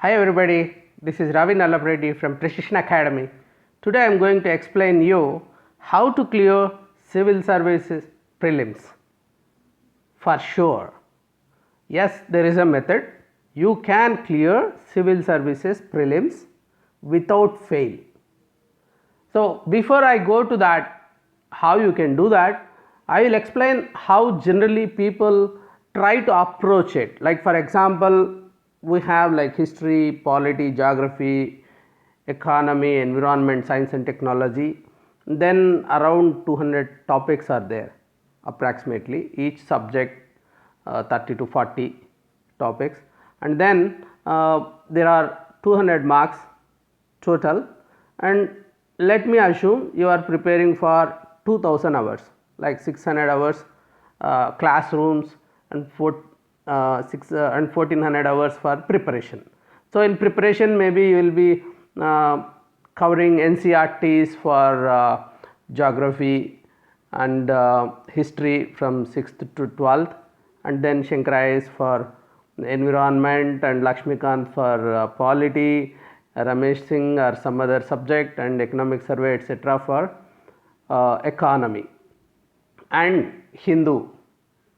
Hi everybody, this is Ravi Nallapreddy from Precision Academy. Today I am going to explain you how to clear civil services prelims. For sure, yes, there is a method. You can clear civil services prelims without fail. So before I go to that, how you can do that, I will explain how generally people try to approach it. Like for example, we have like history, polity, geography, economy, environment, science and technology. Then around 200 topics are there approximately, each subject 30 to 40 topics, and then there are 200 marks total. And let me assume you are preparing for 2000 hours, like 600 hours classrooms and 1400 hours for preparation. So in preparation maybe you will be covering NCERTs for geography and history from 6th to 12th, and then Shankarayas for environment and Lakshmikant for polity, Ramesh Singh or some other subject, and economic survey etc. for economy, and Hindu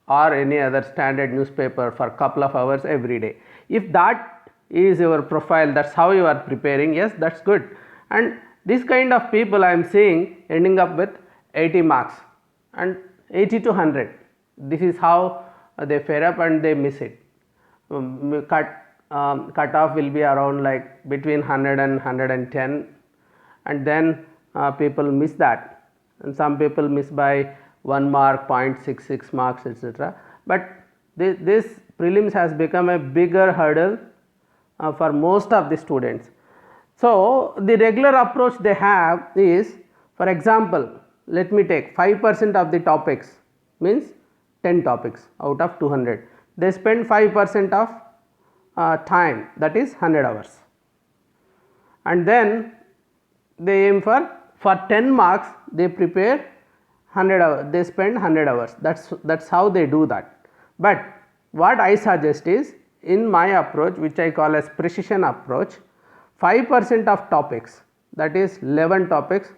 or any other standard newspaper for couple of hours every day. If that is your profile, that's how you are preparing, yes, that's good. And this kind of people I am seeing ending up with 80 marks and 80 to 100. This is how they fare up and they miss it. Cutoff will be around like between 100 and 110, and then people miss that, and some people miss by 1 mark, 0.66 marks etc. But this prelims has become a bigger hurdle for most of the students. So the regular approach they have is, for example, let me take 5% of the topics, means 10 topics out of 200. They spend 5% of time, that is 100 hours, and then they aim for 10 marks they prepare 100 hours, they spend 100 hours. That's how they do that. But what I suggest is, in my approach, which I call as precision approach, 5% of topics, that is 11 topics,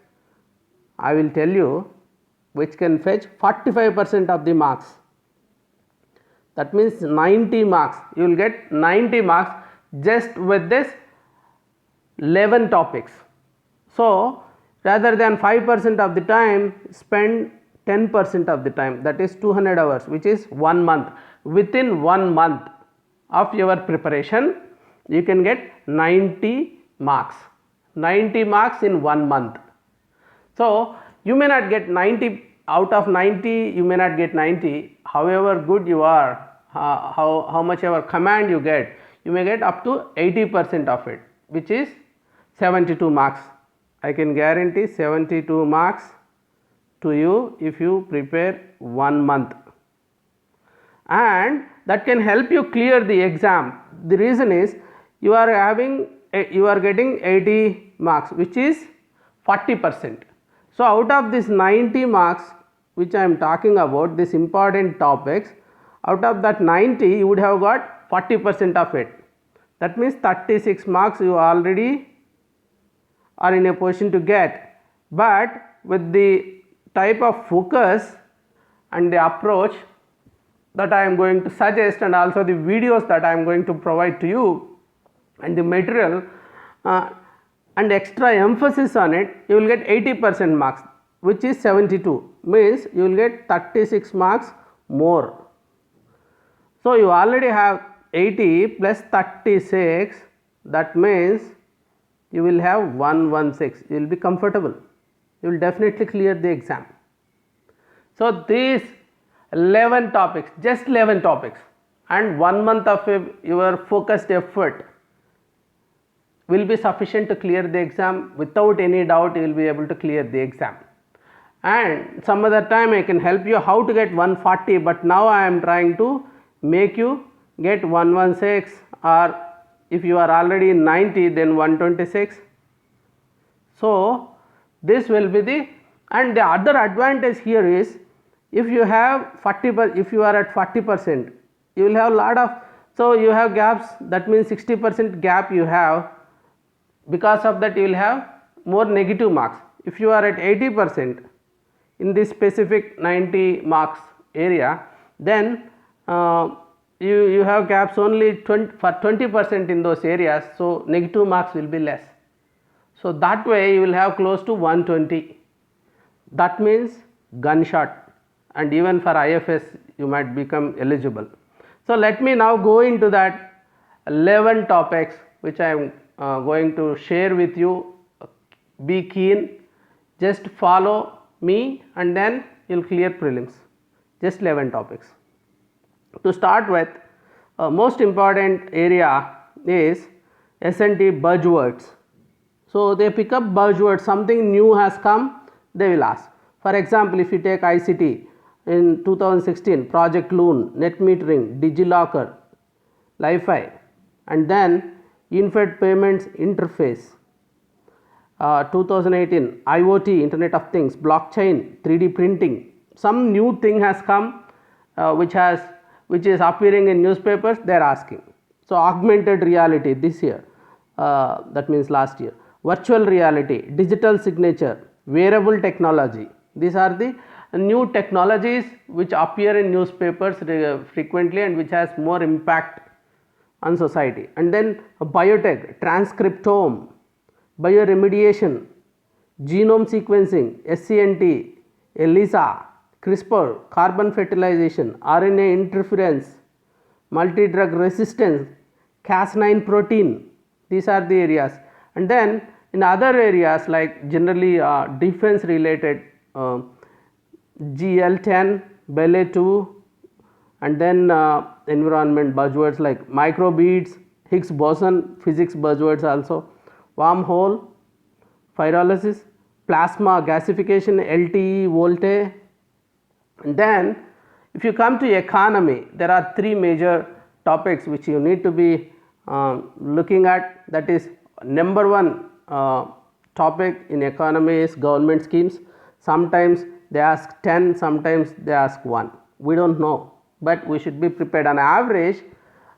I will tell you, which can fetch 45% of the marks. That means 90 marks, you will get 90 marks just with this 11 topics. So rather than 5% of the time, spend 10% of the time, that is 200 hours, which is 1 month. Within 1 month of your preparation, you can get 90 marks. 90 marks in 1 month. So you may not get 90 out of 90, you may not get 90. However good you are, how much ever command you get, you may get up to 80% of it, which is 72 marks. I can guarantee 72 marks to you if you prepare 1 month, and that can help you clear the exam. The reason is, you are getting 80 marks, which is 40%. So out of this 90 marks which I am talking about, this important topics, out of that 90 you would have got 40% of it. That means 36 marks you already are in a position to get. But with the type of focus and the approach that I am going to suggest, and also the videos that I am going to provide to you, and the material and extra emphasis on it, you will get 80% marks, which is 72, means you will get 36 marks more. So you already have 80 plus 36, that means you will have 116, you will be comfortable, you will definitely clear the exam. So these 11 topics, just 11 topics, and 1 month of your focused effort will be sufficient to clear the exam. Without any doubt you will be able to clear the exam. And some other time I can help you how to get 140, but now I am trying to make you get 116, or if you are already in 90, then 126. So this will be the, and the other advantage here is, if you have 40%, if you are at 40%, you will have a lot of So you have gaps, that means 60% gap you have, because of that you will have more negative marks. If you are at 80% in this specific 90 marks area, then you have gaps only for 20% in those areas, so negative marks will be less. So that way you will have close to 120. That means gunshot, and even for IFS you might become eligible. So let me now go into that 11 topics which I am going to share with you. Be keen, just follow me and then you will clear prelims. Just 11 topics. To start with, most important area is S&T buzzwords. So they pick up buzzwords, something new has come, they will ask. For example, if you take ICT in 2016, Project Loon, net metering, DigiLocker, Li-Fi, and then Infed Payments Interface. 2018, IoT, Internet of Things, blockchain, 3D printing. Some new thing has come which is appearing in newspapers, they are asking. So augmented reality this year, that means last year. Virtual reality, digital signature, wearable technology. These are the new technologies which appear in newspapers frequently and which has more impact on society. And then biotech, transcriptome, bioremediation, genome sequencing, SCNT, ELISA, CRISPR, carbon fertilization, RNA interference, multi-drug resistance, Cas9 protein. These are the areas. And then in other areas like generally defense related, GL10, Bele 2, and then environment buzzwords like microbeads, Higgs boson, physics buzzwords also, wormhole, pyrolysis, plasma gasification, LTE, Volte. And then if you come to economy, there are three major topics which you need to be looking at. That is, number one topic in economy is government schemes. Sometimes they ask 10, sometimes they ask 1. We don't know, but we should be prepared. On average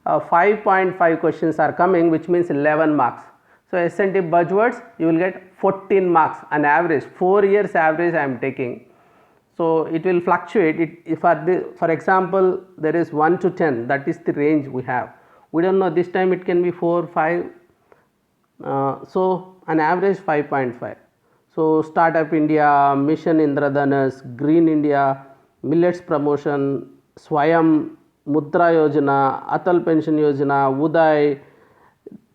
5.5 questions are coming, which means 11 marks. So S&T buzzwords you will get 14 marks on average. 4 years average I am taking. So it will fluctuate. For example, there is 1 to 10, that is the range we have. We don't know, this time it can be 4, 5. So an average 5.5. So Startup India, Mission Indradhanush, Green India, Millets Promotion, Swayam, Mudra Yojana, Atal Pension Yojana, Uday,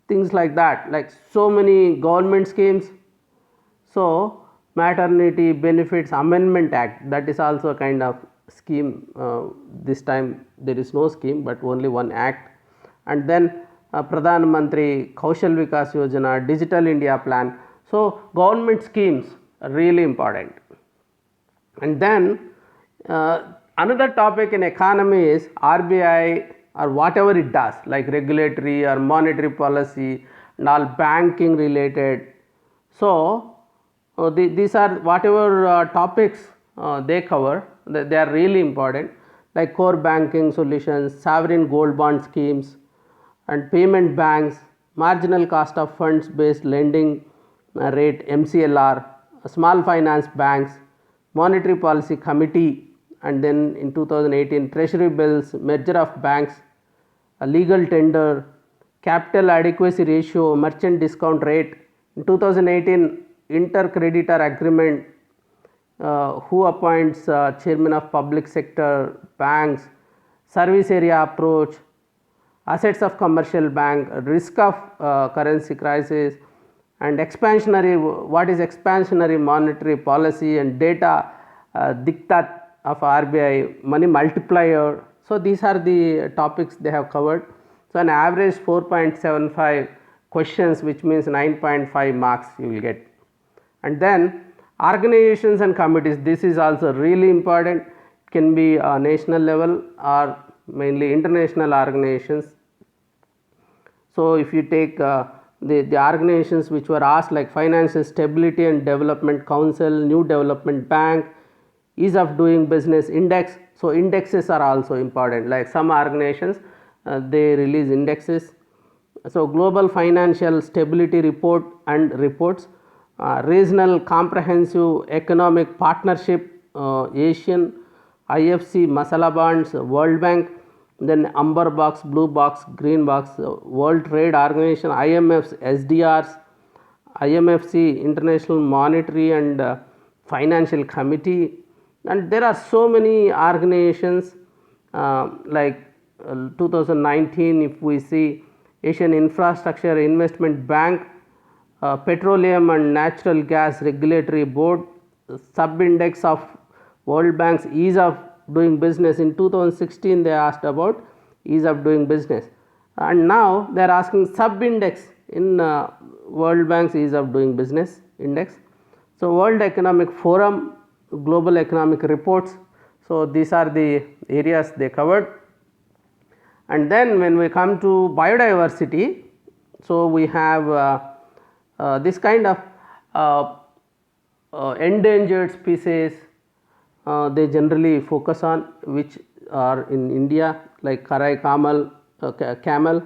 things like that, like so many government schemes. So Maternity Benefits Amendment Act, that is also a kind of scheme. This time there is no scheme but only one act. And then Pradhan Mantri Kaushal Vikas Yojana, Digital India Plan. So government schemes are really important. And then another topic in economy is RBI or whatever it does, like regulatory or monetary policy and all banking related. So these are whatever topics they cover, they are really important, like core banking solutions, sovereign gold bond schemes, and payment banks, marginal cost of funds based lending rate MCLR, small finance banks, monetary policy committee, and then in 2018 treasury bills, merger of banks, a legal tender, capital adequacy ratio, merchant discount rate. In 2018 intercreditor agreement, who appoints chairman of public sector banks, service area approach, assets of commercial bank, risk of currency crisis, and expansionary, what is expansionary monetary policy, and data diktat of RBI, money multiplier. So these are the topics they have covered. So an average 4.75 questions, which means 9.5 marks you will get. And then organizations and committees, this is also really important. It can be national level or mainly international organizations. So if you take the organizations which were asked, like Financial Stability and Development Council, New Development Bank, Ease of Doing Business Index. So indexes are also important, like some organizations they release indexes. So, Global Financial Stability Report and reports, Regional Comprehensive Economic Partnership, Asian, IFC, Masala Bonds, World Bank, then Amber Box, Blue Box, Green Box, World Trade Organization, IMF's SDRs, IMFC, International Monetary and Financial Committee, and there are so many organizations like 2019, if we see Asian Infrastructure Investment Bank, Petroleum and Natural Gas Regulatory Board, sub-index of World Bank's ease of doing business. In 2016 they asked about ease of doing business, and now they are asking sub-index in World Bank's ease of doing business index. So, World Economic Forum, Global Economic Reports. So, these are the areas they covered. And then when we come to biodiversity, so we have this kind of endangered species they generally focus on, which are in India, like Karai camel,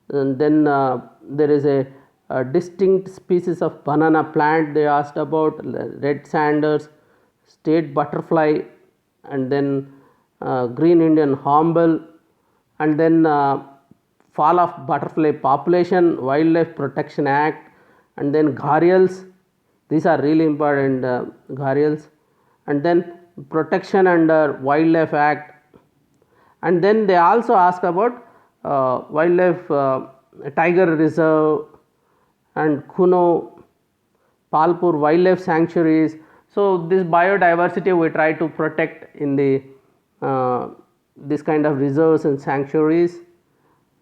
and then there is a distinct species of banana plant they asked about, red sanders, state butterfly, and then green Indian hornbill, and then fall of butterfly population, Wildlife Protection Act, and then gharials. These are really important, gharials, and then protection under Wildlife Act, and then they also ask about wildlife tiger reserve and Kuno, Palpur wildlife sanctuaries. So, this biodiversity we try to protect in the this kind of reserves and sanctuaries.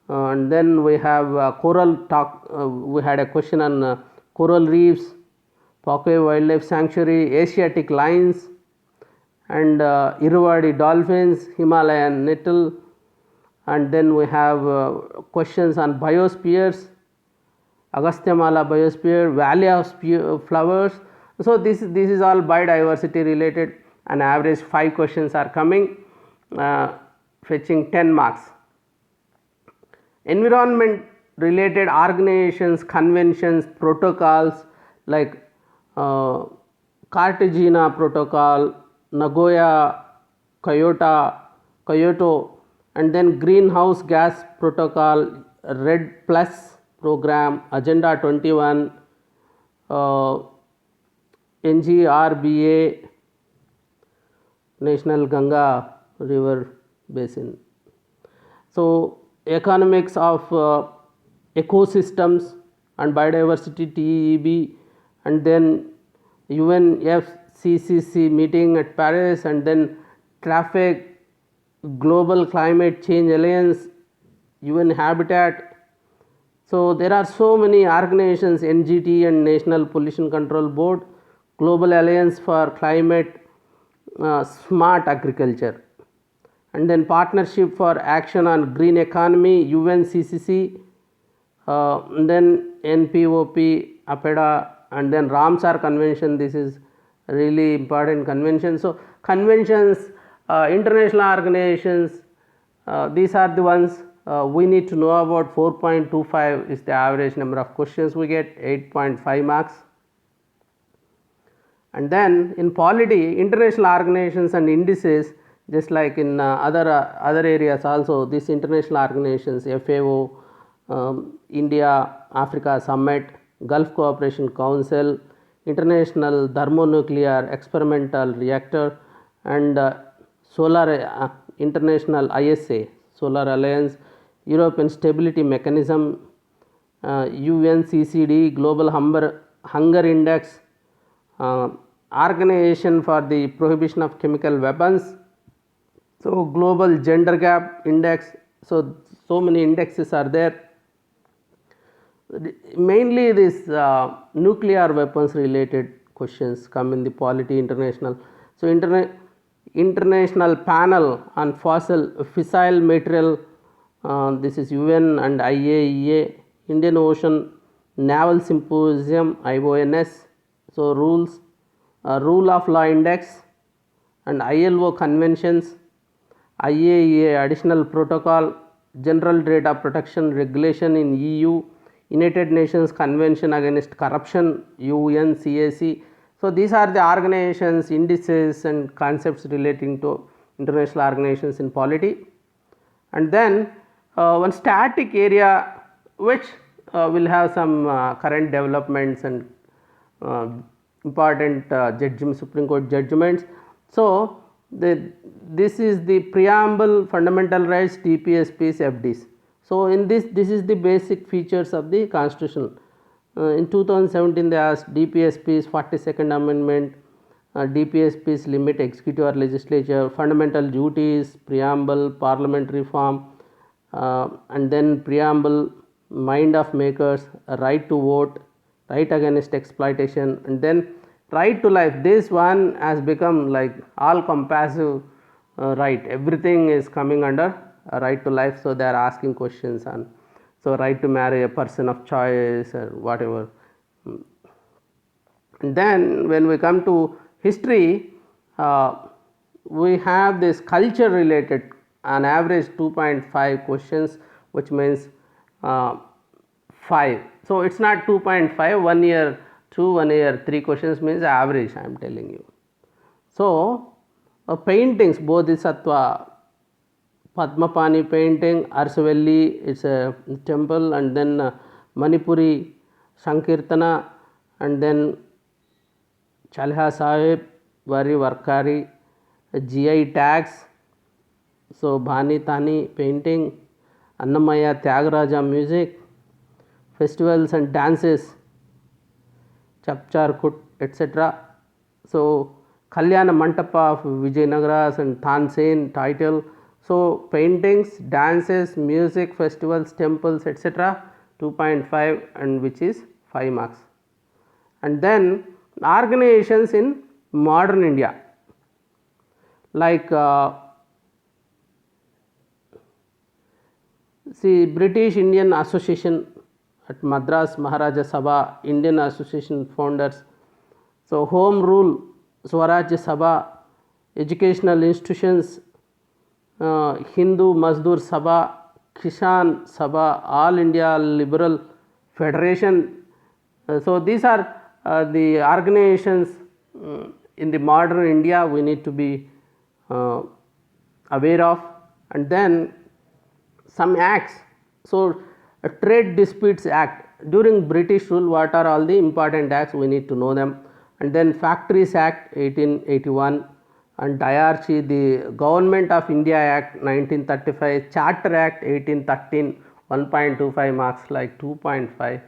And then we have coral talk, we had a question on coral reefs, Poque wildlife sanctuary, Asiatic lions, and Irrawaddy dolphins, Himalayan nettle, and then we have questions on biospheres, Agasthyamala biosphere, Valley of flowers. So, this is all biodiversity related, and average 5 questions are coming, fetching 10 marks. Environment related organizations, conventions, protocols like Cartagena Protocol, Nagoya, Kyoto, and then Greenhouse Gas Protocol, RED Plus program, Agenda 21, NGRBA, National Ganga River Basin. So, economics of ecosystems and biodiversity, TEB, and then UNFCCC meeting at Paris, and then traffic, Global Climate Change Alliance, UN Habitat. So, there are so many organizations, NGT and National Pollution Control Board, Global Alliance for Climate Smart Agriculture, and then Partnership for Action on Green Economy, UNCCC, and then NPOP, APEDA, and then Ramsar Convention. This is really important convention. So, conventions, international organizations, these are the ones we need to know about. 4.25 is the average number of questions we get, 8.5 marks. And then in polity, international organizations and indices, just like in other areas also, these international organizations, FAO, India Africa Summit, Gulf Cooperation Council, International Thermonuclear Experimental Reactor, and Solar International ISA, Solar Alliance, European Stability Mechanism, UNCCD, Global Hunger Index, Organization for the Prohibition of Chemical Weapons, so Global Gender Gap Index. So many indexes are there. Mainly this nuclear weapons related questions come in the polity international. So, international panel on fissile material, this is UN and IAEA, Indian Ocean Naval Symposium, IONS. So, rules, rule of law index, and ILO conventions, IAEA additional protocol, General Data Protection Regulation in EU, United Nations Convention Against Corruption, UNCAC. So these are the organizations, indices and concepts relating to international organizations in polity. And then one static area which will have some current developments and important Supreme Court judgments. So this is the preamble, fundamental rights, DPSPs, FDs. So in this is the basic features of the constitution. In 2017 they asked DPSPs, 42nd amendment, DPSPs limit executive or legislature, fundamental duties, preamble, parliamentary form, and then preamble, mind of makers, right to vote, right against exploitation, and then right to life. This one has become like all compassive right, everything is coming under a right to life. So they are asking questions on, so right to marry a person of choice or whatever. And then when we come to history, we have this culture related, on average 2.5 questions, which means 5. So it's not 2.5, 1 year 2, 1 year 3 questions means average, I am telling you. So paintings, Bodhisattva, Padmapani painting, Arsavalli, it's a temple, and then Manipuri, Sankirtana, and then Chalha Sahib, Vari Varkari, GI tags, so Bhani Tani painting, Annamaya Tyagaraja music, festivals and dances, Chapchar Kut, etc. So Kalyana Mantapa of Vijayanagaras and Tansen title. So paintings, dances, music, festivals, temples, etc. 2.5, and which is 5 marks. And then organizations in modern India, like see British Indian Association at Madras, Maharaja Sabha, Indian Association founders. So Home Rule, Swarajya Sabha, educational institutions, Hindu Mazdoor Sabha, Kishan Sabha, All India Liberal Federation. So these are the organizations in the modern India we need to be aware of. And then some acts. So a Trade Disputes Act, during British rule what are all the important acts, we need to know them. And then Factories Act 1881, and Diarchy, the Government of India Act 1935, Charter Act 1813, 1.25 marks, like 2.5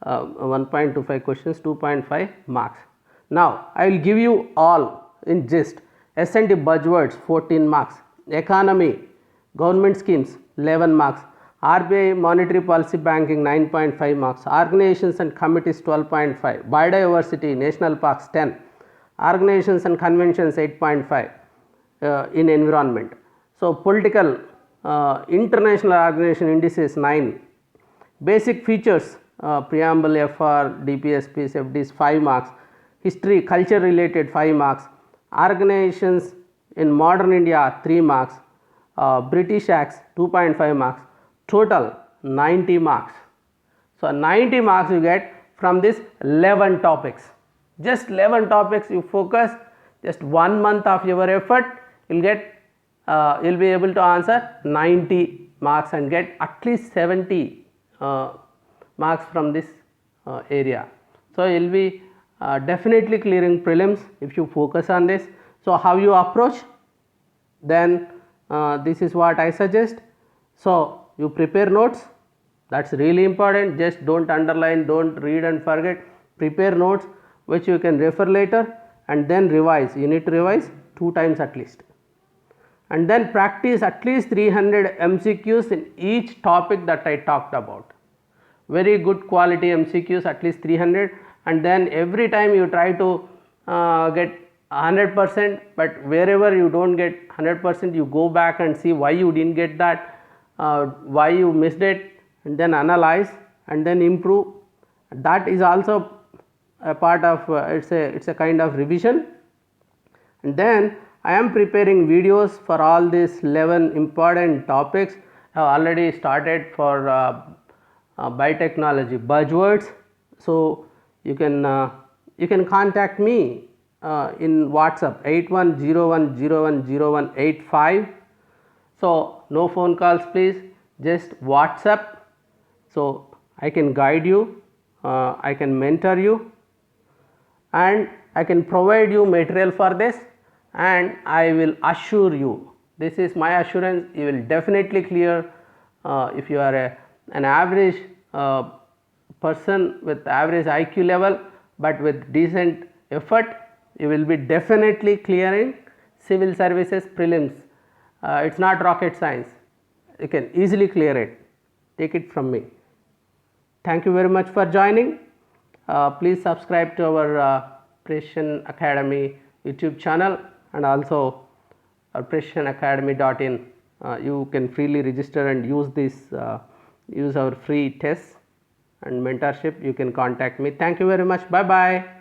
1.25 questions, 2.5 marks. Now I will give you all in gist. S&T buzzwords 14 marks, economy, government schemes 11 marks, RBI monetary policy banking 9.5 marks, organizations and committees 12.5, biodiversity, national parks 10, organizations and conventions 8.5 in environment. So political, international organization indices 9, basic features, preamble, FR, DPSPs, FDs 5 marks, history, culture related 5 marks, organizations in modern India 3 marks, British Acts 2.5 marks, total 90 marks. So 90 marks you get from this 11 topics. Just 11 topics you focus, just 1 month of your effort, you'll get you'll be able to answer 90 marks and get at least 70 marks from this area. So you'll be definitely clearing prelims if you focus on this. So how you approach? Then this is what I suggest. So you prepare notes, that's really important. Just don't underline, don't read and forget. Prepare notes which you can refer later, and then revise. You need to revise 2 times at least, and then practice at least 300 MCQs in each topic that I talked about. Very good quality MCQs, at least 300, and then every time you try to get 100%, but wherever you don't get 100%, you go back and see why you didn't get that, why you missed it, and then analyze and then improve. That is also a part of it's a kind of revision. And then I am preparing videos for all these 11 important topics, have already started for biotechnology buzzwords. So you can contact me in WhatsApp 8101010185. So no phone calls please, just WhatsApp. So I can guide you, I can mentor you, and I can provide you material for this, and I will assure you, this is my assurance, you will definitely clear. If you are an average person with average IQ level but with decent effort, you will be definitely clearing civil services prelims. It is not rocket science, you can easily clear it, take it from me. Thank you very much for joining. Please subscribe to our Precision Academy YouTube channel, and also precisionacademy.in. You can freely register and use this use our free tests and mentorship. You can contact me. Thank you very much. Bye bye.